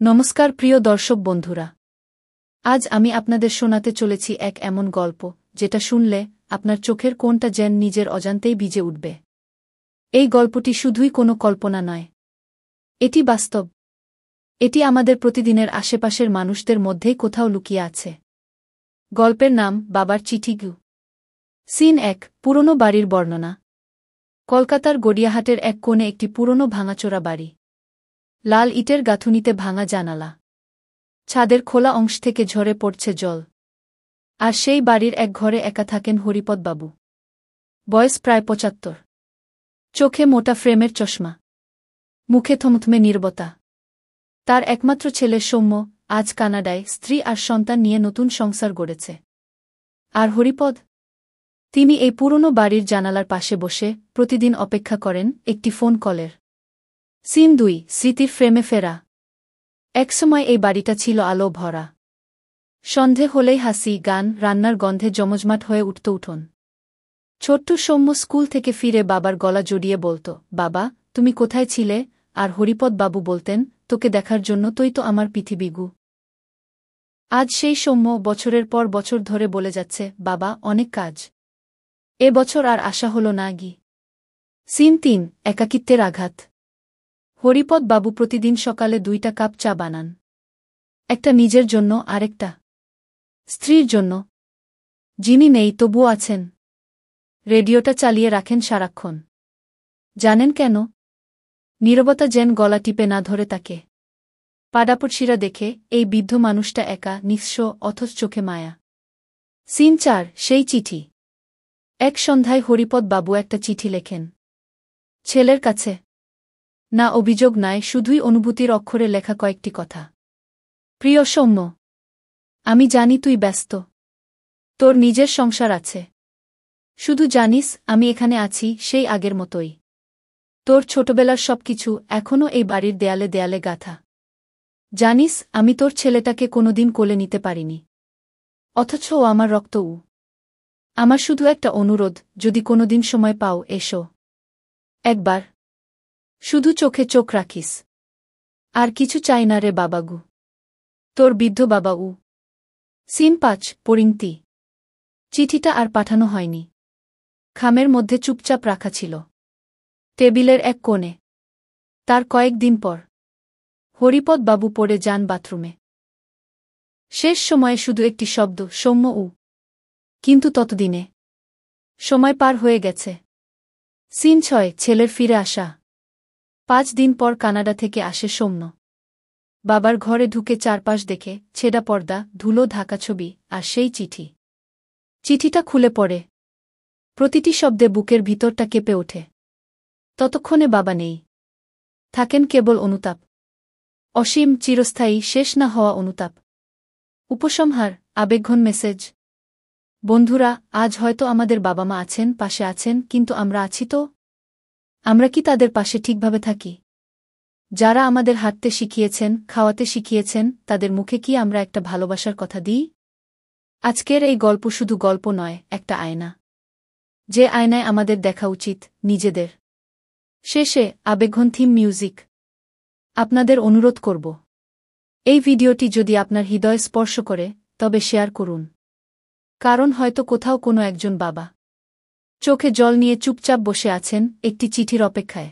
নমস্কার প্রিয় দর্শক বন্ধুরা, আজ আমি আপনাদের শোনাতে চলেছি এক এমন গল্প যেটা শুনলে আপনার চোখের কোণটা যেন নিজের অজান্তেই ভিজে উঠবে। এই গল্পটি শুধুই কোনো কল্পনা নয়, এটি বাস্তব। এটি আমাদের প্রতিদিনের আশেপাশের মানুষদের মধ্যেই কোথাও লুকিয়ে আছে। গল্পের নাম বাবার চিঠি। সিন ১, পুরনো বাড়ির বর্ণনা। কলকাতার গড়িয়াহাটের এক কোণে একটি পুরনো ভাঙাচোরা বাড়ি। লাল ইটের গাঁথুনিতে ভাঙা জানালা, ছাদের খোলা অংশ থেকে ঝরে পড়ছে জল। আর সেই বাড়ির এক ঘরে একা থাকেন হরিপদবাবু। বয়স প্রায় ৭৫। চোখে মোটা ফ্রেমের চশমা, মুখে থমথমে নীরবতা। তার একমাত্র ছেলে সৌম্য আজ কানাডায় স্ত্রী আর সন্তান নিয়ে নতুন সংসার গড়েছে। আর হরিপদ, তিনি এই পুরনো বাড়ির জানালার পাশে বসে প্রতিদিন অপেক্ষা করেন একটি ফোন কলের। সিন ২, স্মৃতির ফ্রেমে ফেরা। একসময় এই বাড়িটা ছিল আলো ভরা। সন্ধে হলেই হাসি, গান, রান্নার গন্ধে জমজমাট হয়ে উঠত উঠোন। ছোট্ট সৌম্য স্কুল থেকে ফিরে বাবার গলা জড়িয়ে বলত, বাবা তুমি কোথায় ছিলে? আর হরিপদ বাবু বলতেন, তোকে দেখার জন্য তুই তো আমার পৃথিবীগু। আজ সেই সৌম্য বছরের পর বছর ধরে বলে যাচ্ছে, বাবা অনেক কাজ, এ বছর আর আশা হল না গি। সিন ৩, একাকিত্বের আঘাত। হরিপদ বাবু প্রতিদিন সকালে ২টা কাপ চা বানান, একটা নিজের জন্য আরেকটা স্ত্রীর জন্য, যিনি নেই তবুও আছেন। রেডিওটা চালিয়ে রাখেন সারাক্ষণ। জানেন কেন? নীরবতা যেন গলা টিপে না ধরে তাকে। পাড়াপড়শিরা দেখে এই বৃদ্ধ মানুষটা একা, নিঃস্ব, অথচ চোখে মায়া। সিন ৪, সেই চিঠি। এক সন্ধ্যায় হরিপদ বাবু একটা চিঠি লেখেন ছেলের কাছে। না অভিযোগ নয়, শুধুই অনুভূতির অক্ষরে লেখা কয়েকটি কথা। প্রিয় সৌম্য, আমি জানি তুই ব্যস্ত, তোর নিজের সংসার আছে। শুধু জানিস আমি এখানে আছি সেই আগের মতোই। তোর ছোটবেলার সবকিছু এখনও এই বাড়ির দেয়ালে দেয়ালে গাঁথা। জানিস আমি তোর ছেলেটাকে কোনোদিন কোলে নিতে পারিনি, অথচ ও আমার রক্ত। আমার শুধু একটা অনুরোধ, যদি কোনোদিন সময় পাও এসো একবার, শুধু চোখে চোখ রাখিস। আর কিছু চাই না রে বাবাগু, তোর বৃদ্ধ বাবা। সিন ৫, পরিণতি। চিঠিটা আর পাঠানো হয়নি, খামের মধ্যে চুপচাপ রাখা ছিল টেবিলের এক কোণে। তার কয়েকদিন পর হরিপদ বাবু পড়ে যান বাথরুমে। শেষ সময়ে শুধু একটি শব্দ, সৌম্য। কিন্তু ততদিনে সময় পার হয়ে গেছে। সিন ৬, ছেলের ফিরে আসা। ৫ দিন পর কানাডা থেকে আসে সৌম্য। বাবার ঘরে ঢুকে চারপাশ দেখে ছেঁড়া পর্দা, ধুলো ঢাকা ছবি, আর সেই চিঠি। চিঠিটা খুলে পড়ে, প্রতিটি শব্দে বুকের ভিতরটা কেঁপে ওঠে। ততক্ষণে বাবা নেই, থাকেন কেবল অনুতাপ। অসীম, চিরস্থায়ী, শেষ না হওয়া অনুতাপ। উপসংহার, আবেগঘন মেসেজ। বন্ধুরা, আজ হয়তো আমাদের বাবা মা আছেন, পাশে আছেন, কিন্তু আমরা আছি তো? আমরা কি তাদের পাশে ঠিকভাবে থাকি? যারা আমাদের হাঁটতে শিখিয়েছেন, খাওয়াতে শিখিয়েছেন, তাদের মুখে কি আমরা একটা ভালোবাসার কথা দিই? আজকের এই গল্প শুধু গল্প নয়, একটা আয়না, যে আয়নায় আমাদের দেখা উচিত নিজেদের। শেষে আবেগঘন থিম মিউজিক। আপনাদের অনুরোধ করব, এই ভিডিওটি যদি আপনার হৃদয় স্পর্শ করে তবে শেয়ার করুন, কারণ হয়তো কোথাও কোনো একজন বাবা চোখে জল নিয়ে চুপচাপ বসে আছেন একটি চিঠির অপেক্ষায়।